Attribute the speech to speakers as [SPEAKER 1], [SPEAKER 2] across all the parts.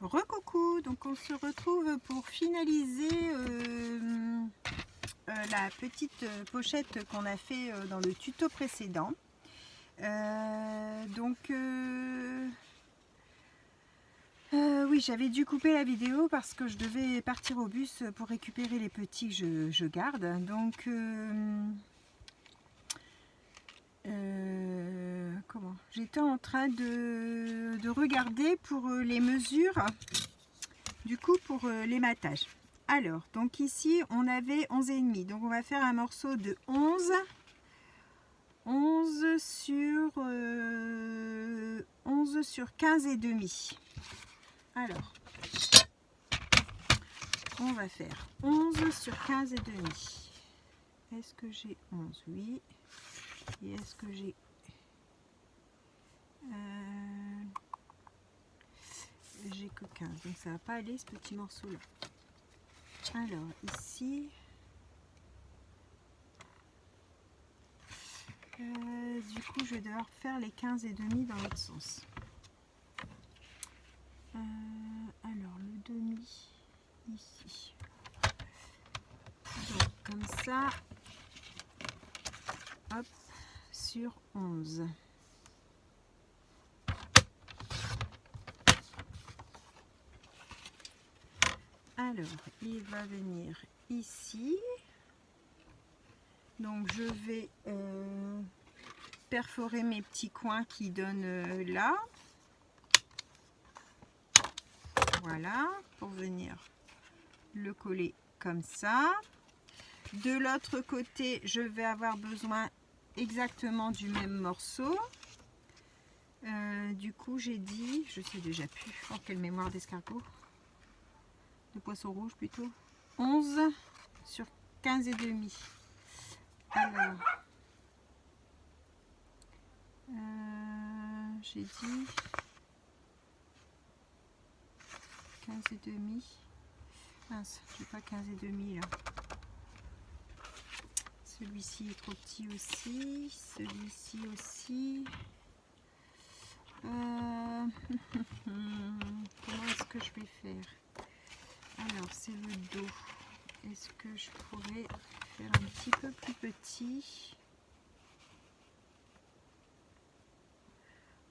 [SPEAKER 1] Recoucou, donc on se retrouve pour finaliser la petite pochette qu'on a fait dans le tuto précédent. Oui, j'avais dû couper la vidéo parce que je devais partir au bus pour récupérer les petits que je garde. Donc j'étais en train de regarder pour les mesures, du coup pour les matages. Alors, donc ici on avait 11,5, donc on va faire un morceau de 11 sur 15 et demi. Alors, on va faire 11 sur 15 et demi. Est-ce que j'ai 11? Oui. Et est-ce que j'ai... j'ai que 15, donc ça va pas aller ce petit morceau là. Alors ici, du coup je vais devoir faire les 15 et demi dans l'autre sens. Alors le demi ici, donc comme ça, hop, sur 11. Alors il va venir ici, donc je vais perforer mes petits coins qui donnent là, voilà, pour venir le coller comme ça. De l'autre côté, je vais avoir besoin exactement du même morceau. Du coup, j'ai dit, je sais déjà plus, oh quelle mémoire d'escargot, de poisson rouge plutôt, 11 sur 15 et demi. Alors, j'ai dit 15 et demi. Mince, j'ai pas 15 et demi là. Celui-ci est trop petit aussi, celui-ci aussi. Comment est-ce que je vais faire? Alors c'est le dos. Est-ce que je pourrais faire un petit peu plus petit?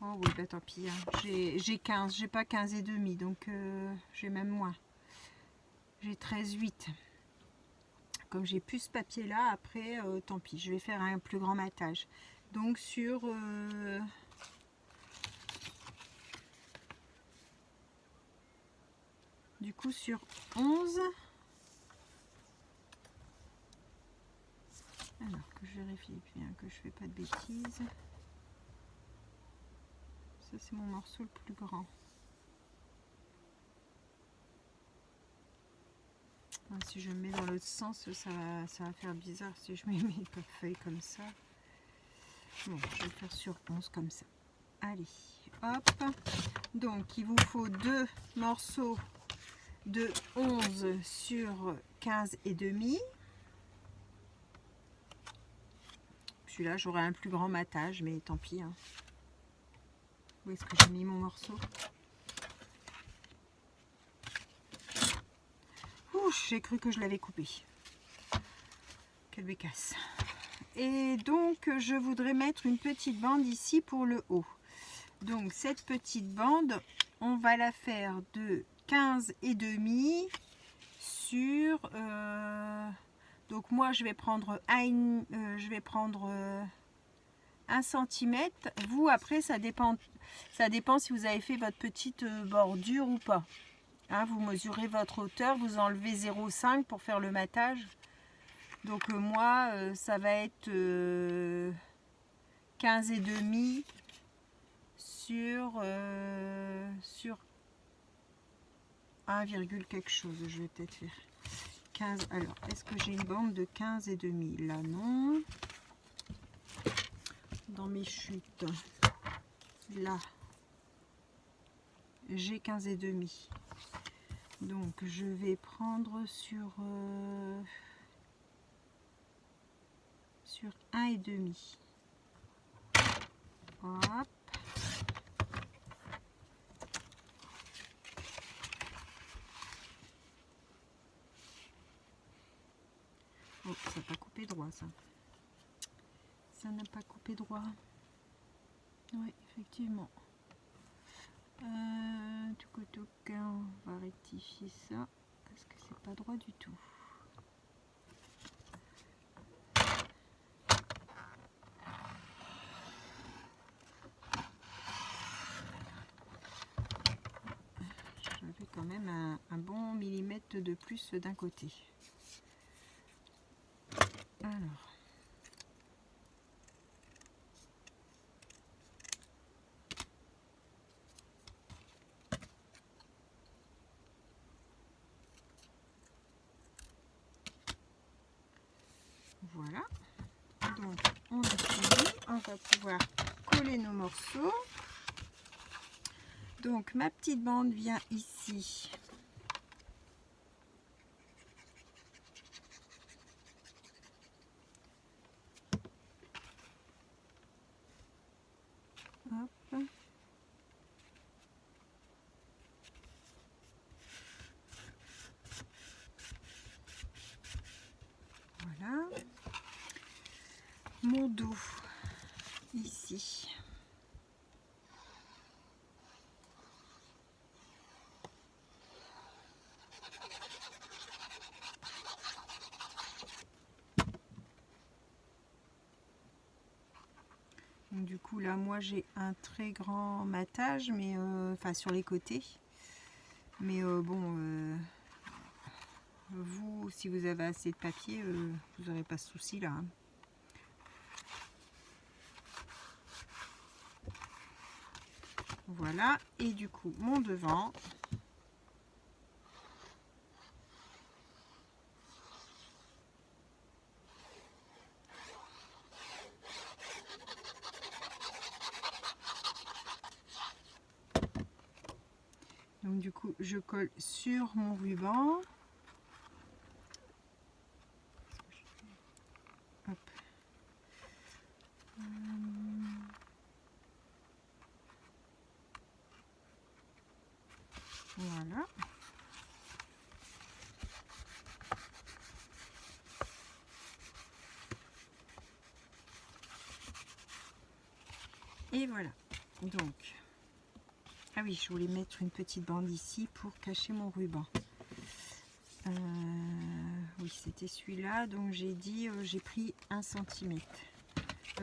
[SPEAKER 1] Oh oui, bah tant pis, hein. J'ai 15, j'ai pas 15 et demi, donc j'ai même moins. J'ai 13,8. Comme j'ai plus ce papier là, après tant pis, je vais faire un plus grand matage. Donc sur du coup sur 11. Alors que je vérifie bien que je fais pas de bêtises. Ça c'est mon morceau le plus grand. Si je me mets dans l'autre sens, ça va faire bizarre si je mets mes feuilles comme ça. Bon, je vais faire sur 11 comme ça. Allez, hop. Donc, il vous faut deux morceaux de 11 sur 15 et demi. Celui-là, j'aurai un plus grand matage, mais tant pis. Hein. Où est-ce que j'ai mis mon morceau? J'ai cru que je l'avais coupé. Quelle bécasse. Et donc je voudrais mettre une petite bande ici pour le haut. Donc cette petite bande, on va la faire de 15 et demi sur donc moi je vais prendre 1 centimètre. Vous après ça dépend si vous avez fait votre petite bordure ou pas. Hein, vous mesurez votre hauteur, vous enlevez 0,5 pour faire le matage. Donc moi, ça va être 15 et demi sur 1, quelque chose. Je vais peut-être faire 15. Alors, est-ce que j'ai une bande de 15 et demi? Là, non. Dans mes chutes, là, j'ai 15 et demi. Donc je vais prendre sur 1 et demi. Hop. Oh, ça n'a pas coupé droit, ça. Ça n'a pas coupé droit. Oui, effectivement. On va rectifier ça parce que c'est pas droit du tout. J'avais quand même un bon millimètre de plus d'un côté. Alors. Voilà, donc on a fini, on va pouvoir coller nos morceaux. Donc ma petite bande vient ici. Hop. Voilà. Mon dos ici. Donc, du coup là moi j'ai un très grand matage mais enfin sur les côtés. Mais bon vous si vous avez assez de papier vous n'aurez pas ce souci là. Hein. Voilà, et du coup mon devant. Donc du coup je colle sur mon ruban. Hop. Voilà. Et voilà. Donc, ah oui, je voulais mettre une petite bande ici pour cacher mon ruban. Oui, c'était celui-là. Donc j'ai dit, j'ai pris 1 cm.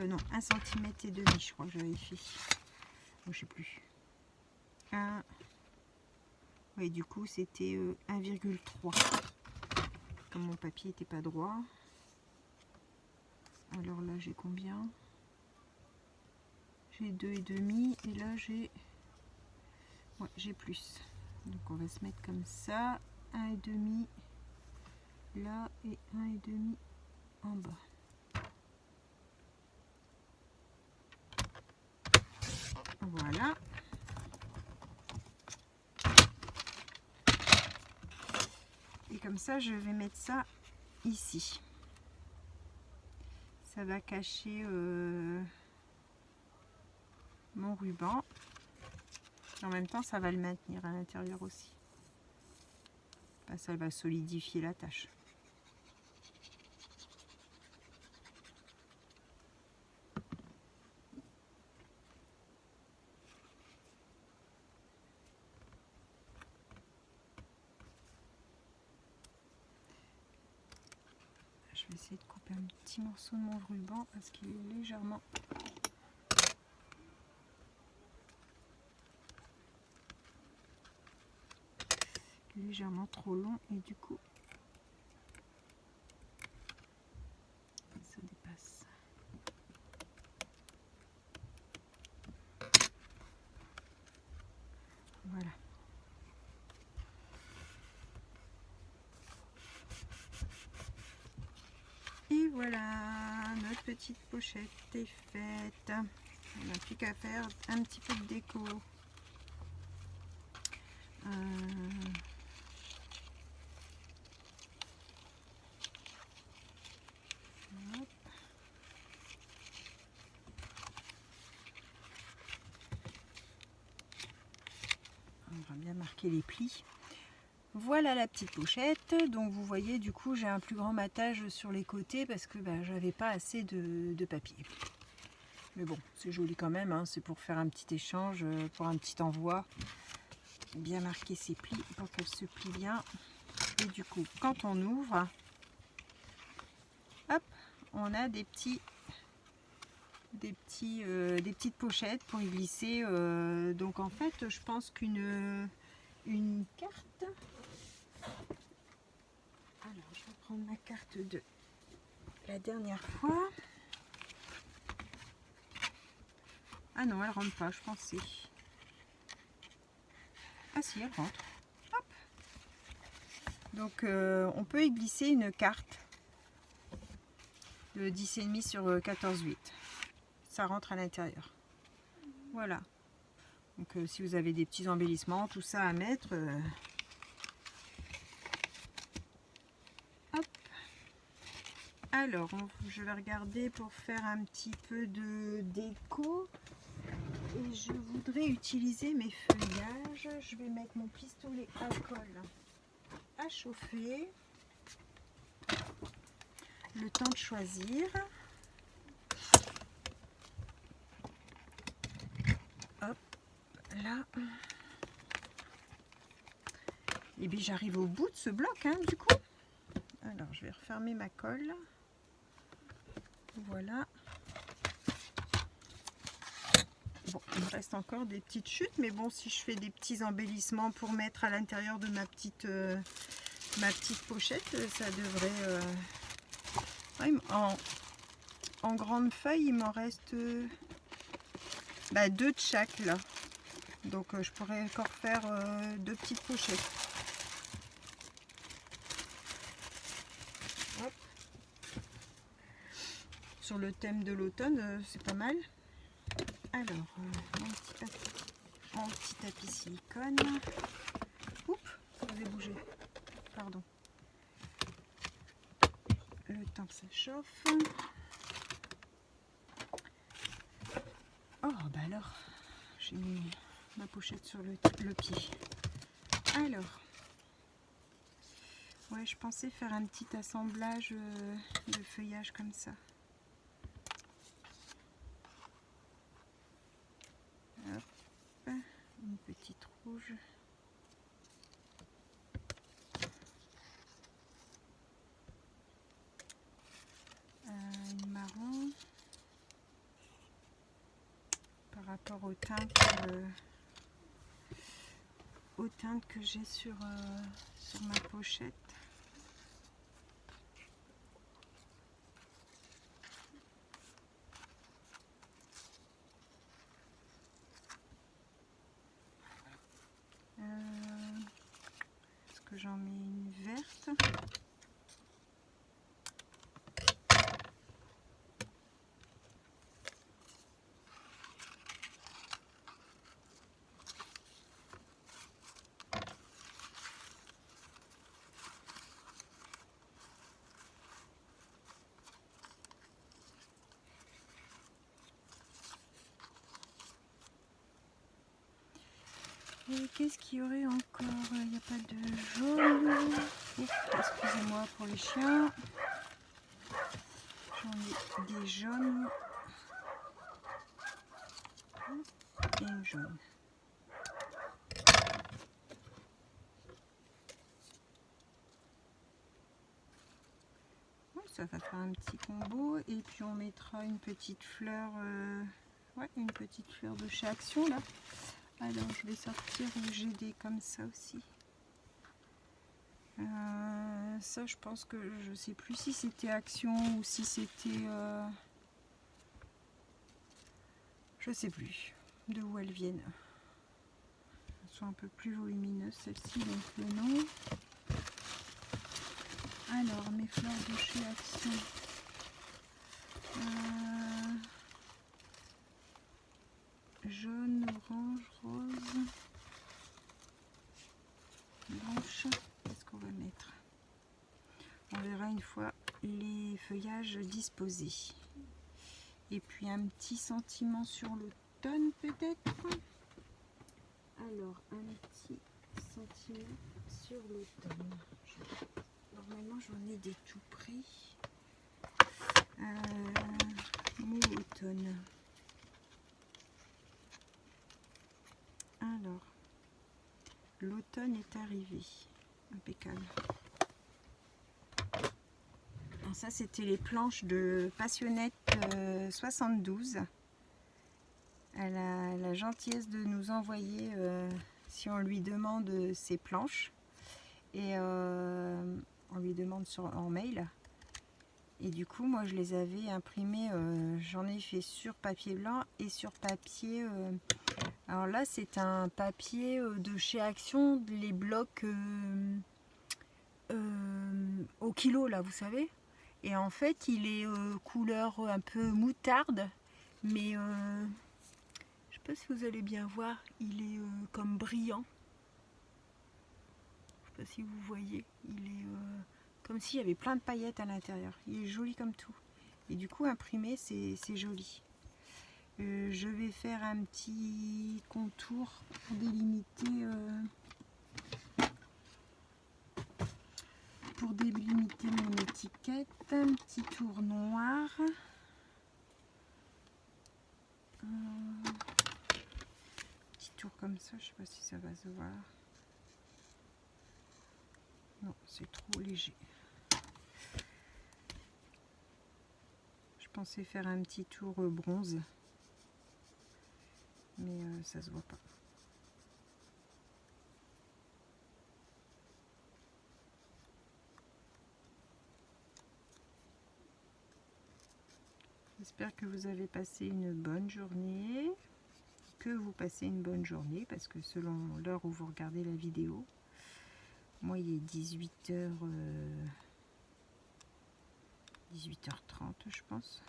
[SPEAKER 1] Non, 1 cm et demi, je crois que j'avais fait. Bon, je sais plus. Oui, du coup, c'était 1,3. Comme mon papier n'était pas droit. Alors là, j'ai combien? J'ai 2,5 et là, j'ai... Ouais, j'ai plus. Donc on va se mettre comme ça. 1,5 là et 1,5 en bas. Voilà. Et comme ça, je vais mettre ça ici. Ça va cacher mon ruban. En même temps, ça va le maintenir à l'intérieur aussi. Enfin, ça va solidifier la tâche. Je vais essayer de couper un petit morceau de mon ruban parce qu'il est légèrement trop long et du coup ça dépasse. Voilà. Et voilà, notre petite pochette est faite. On n'a plus qu'à faire un petit peu de déco. Hop. On va bien marquer les plis. Voilà la petite pochette. Donc vous voyez, du coup j'ai un plus grand matage sur les côtés parce que j'avais pas assez de papier. Mais bon, c'est joli quand même, hein. C'est pour faire un petit échange, pour un petit envoi. Bien marquer ses plis pour qu'elle se plie bien. Et du coup, quand on ouvre, hop, on a des petites pochettes pour y glisser. Donc en fait, je pense qu'une carte. Alors, je vais prendre ma carte de la dernière fois. Ah non, elle rentre pas, je pensais. Ah si, elle rentre. Hop. Donc on peut y glisser une carte de 10,5 sur 14,8. Ça rentre à l'intérieur. Voilà. Donc si vous avez des petits embellissements, tout ça à mettre. Hop. Alors, je vais regarder pour faire un petit peu de déco. Et je voudrais utiliser mes feuillages. Je vais mettre mon pistolet à colle à chauffer. Le temps de choisir. Hop, là. Et bien j'arrive au bout de ce bloc, hein, du coup. Alors je vais refermer ma colle. Voilà. Bon, il me reste encore des petites chutes, mais bon, si je fais des petits embellissements pour mettre à l'intérieur de ma petite pochette, ça devrait... Ouais, en grande feuille, il m'en reste 2 de chaque là. Donc je pourrais encore faire 2 petites pochettes. Hop. Sur le thème de l'automne, c'est pas mal. Alors, mon petit tapis silicone. Oups, ça avait bougé. Pardon. Le temps que ça chauffe. Oh, bah alors, j'ai mis ma pochette sur le pied. Alors, ouais, je pensais faire un petit assemblage de feuillage comme ça. Hop, une petite rouge. Une marron. Par rapport aux teintes que j'ai sur ma pochette. Est-ce que j'en mets une verte? Et qu'est-ce qu'il y aurait encore? Il n'y a pas de jaune. Excusez-moi pour les chiens. J'en ai des jaunes et une jaune. Ça va faire un petit combo. Et puis on mettra une petite fleur, une petite fleur de chez Action là. Alors je vais sortir le GD comme ça aussi. Ça je pense que je sais plus si c'était Action ou si c'était... je sais plus de où elles viennent. Elles sont un peu plus volumineuses celles-ci, donc le nom. Alors mes fleurs de chez Action. Jaune, orange, rose, blanche. Qu'est-ce qu'on va mettre? On verra une fois les feuillages disposés. Et puis un petit sentiment sur l'automne peut-être. Alors un petit sentiment sur l'automne. Normalement, j'en ai des tout prix. Mot automne. Alors, l'automne est arrivé. Impeccable. Alors ça, c'était les planches de Passionnette 72. Elle a la gentillesse de nous envoyer, si on lui demande ses planches, et on lui demande en mail. Et du coup, moi, je les avais imprimées, j'en ai fait sur papier blanc et sur papier. Alors là, c'est un papier de chez Action, les blocs au kilo, là, vous savez. Et en fait, il est couleur un peu moutarde, mais je sais pas si vous allez bien voir, il est comme brillant. Je sais pas si vous voyez, il est comme s'il y avait plein de paillettes à l'intérieur. Il est joli comme tout. Et du coup, imprimé, c'est joli. Je vais faire un petit contour pour délimiter, mon étiquette. Un petit tour noir. Petit tour comme ça, je sais pas si ça va se voir. Non, c'est trop léger. Je pensais faire un petit tour bronze, mais ça se voit pas. J'espère que vous avez passé une bonne journée, que vous passez une bonne journée, parce que selon l'heure où vous regardez la vidéo, moi il est 18h, 18h30 je pense.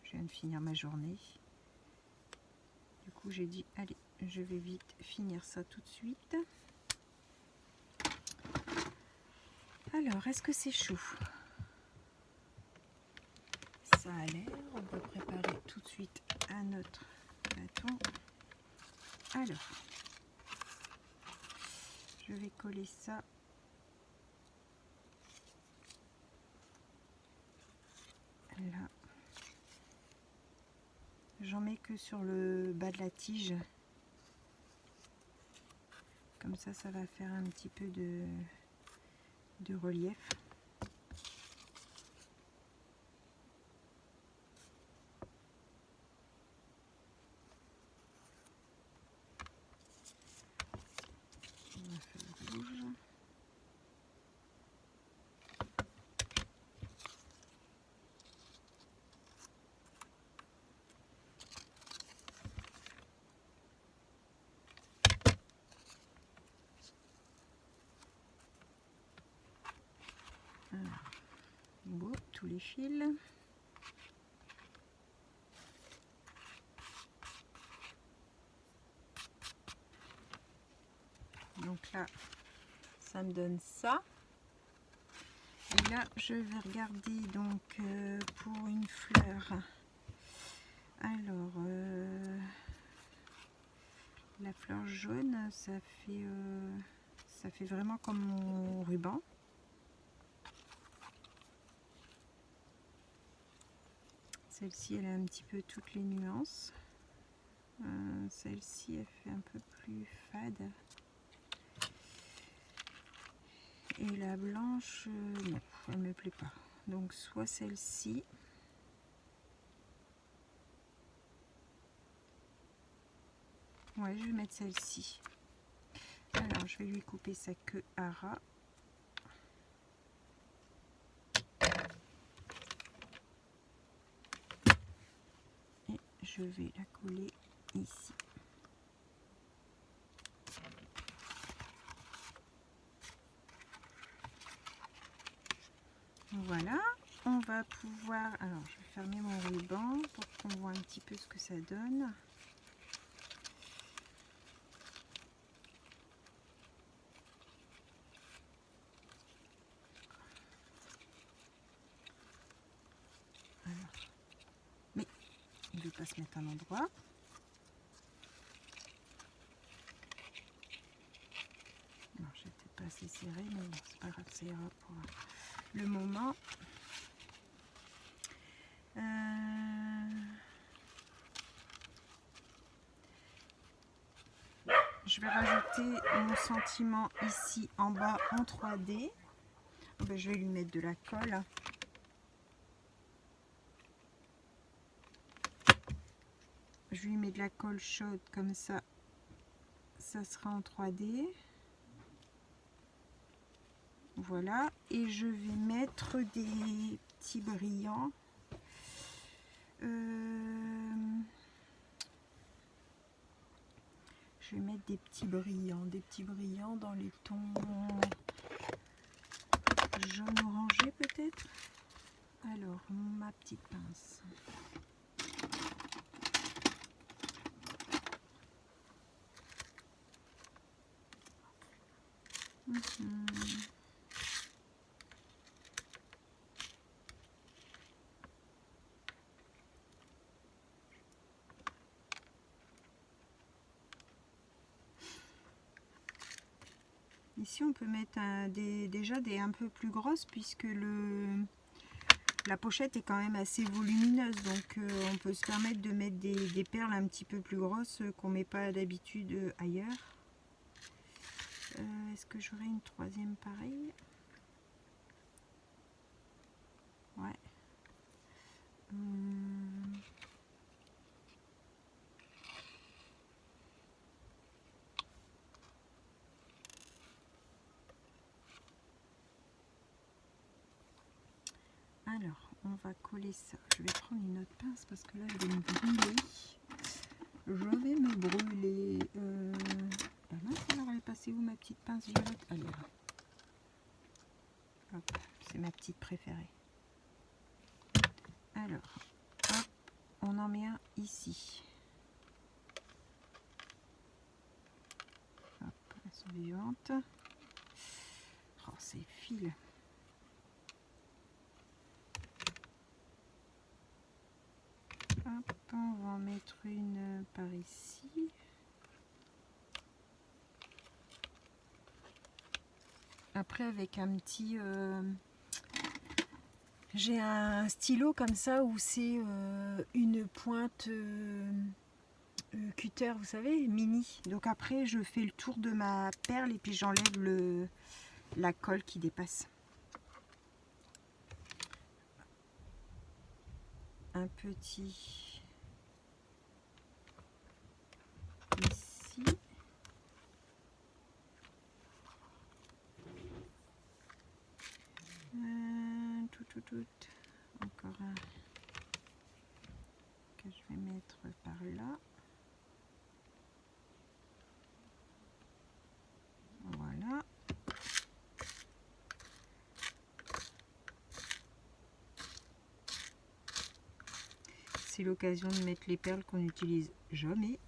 [SPEAKER 1] Je viens de finir ma journée. Du coup j'ai dit allez, je vais vite finir ça tout de suite. Alors, est-ce que c'est chaud? Ça a l'air. On va préparer tout de suite à notre bâton. Alors, je vais coller ça là. J'en mets que sur le bas de la tige. Comme ça, ça va faire un petit peu de relief. On va faire le rouge. Alors, beau, tous les fils. Donc là, ça me donne ça. Et là, je vais regarder donc pour une fleur. Alors, la fleur jaune, ça fait vraiment comme mon ruban. Celle-ci, elle a un petit peu toutes les nuances. Celle-ci, elle fait un peu plus fade. Et la blanche, non, elle me plaît pas. Donc soit celle-ci. Ouais, je vais mettre celle-ci. Alors, je vais lui couper sa queue à ras. Et je vais la coller ici. Voilà, on va pouvoir... Alors, je vais fermer mon ruban pour qu'on voit un petit peu ce que ça donne. Alors, mais il ne veut pas se mettre à l'endroit. Non, je vais peut-être pas assez c'est serré, mais bon, c'est pas grave, ça ira pour le moment. Je vais rajouter mon sentiment ici en bas en 3D. Oh ben, je vais lui mettre de la colle. Je lui mets de la colle chaude comme ça, ça sera en 3D. Voilà, et je vais mettre des petits brillants. Je vais mettre des petits brillants dans les tons jaune orangé peut-être. Alors, ma petite pince. Ici on peut mettre déjà des un peu plus grosses puisque la pochette est quand même assez volumineuse, donc on peut se permettre de mettre des perles un petit peu plus grosses qu'on met pas d'habitude ailleurs. Est-ce que j'aurai une troisième pareille? Ouais. Alors, on va coller ça. Je vais prendre une autre pince parce que là, je vais me brûler. La mince, alors elle est passée où ma petite pince violette? Elle est là. Hop, c'est ma petite préférée. Alors, hop, on en met un ici. Hop, elles sont vivantes. Oh, ces fils. Hop, on va en mettre une par ici. Après, avec un petit... j'ai un stylo comme ça où c'est une pointe cutter, vous savez, mini. Donc après, je fais le tour de ma perle et puis j'enlève la colle qui dépasse. Un petit ici. Tout. Encore un que je vais mettre par là. Voilà. C'est l'occasion de mettre les perles qu'on n'utilise jamais.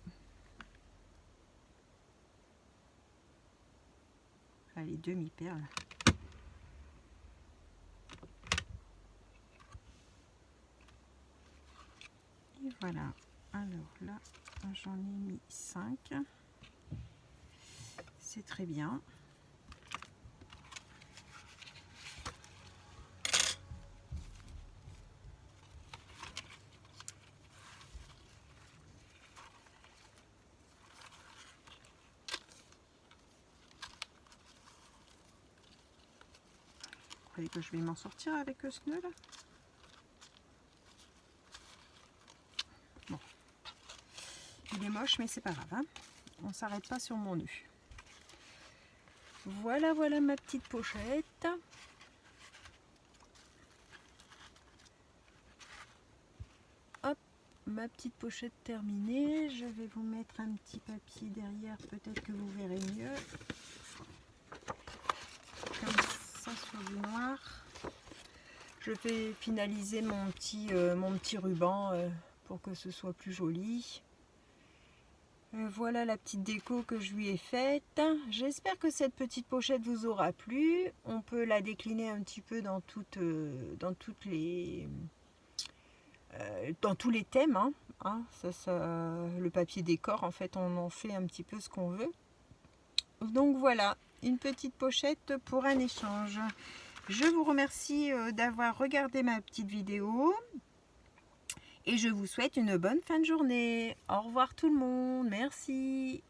[SPEAKER 1] Les demi-perles. Et voilà. Alors là, j'en ai mis 5. C'est très bien. Vous croyez que je vais m'en sortir avec ce nœud là? Bon. Il est moche, mais c'est pas grave. Hein, on s'arrête pas sur mon nœud. Voilà, voilà ma petite pochette. Hop, ma petite pochette terminée. Je vais vous mettre un petit papier derrière, peut-être que vous verrez mieux. Comme ça sur du noir. Je vais finaliser mon petit ruban pour que ce soit plus joli. Voilà la petite déco que je lui ai faite. J'espère que cette petite pochette vous aura plu. On peut la décliner un petit peu dans tous les thèmes. Le papier décor, en fait, on en fait un petit peu ce qu'on veut. Donc voilà, une petite pochette pour un échange. Je vous remercie d'avoir regardé ma petite vidéo et je vous souhaite une bonne fin de journée. Au revoir tout le monde, merci.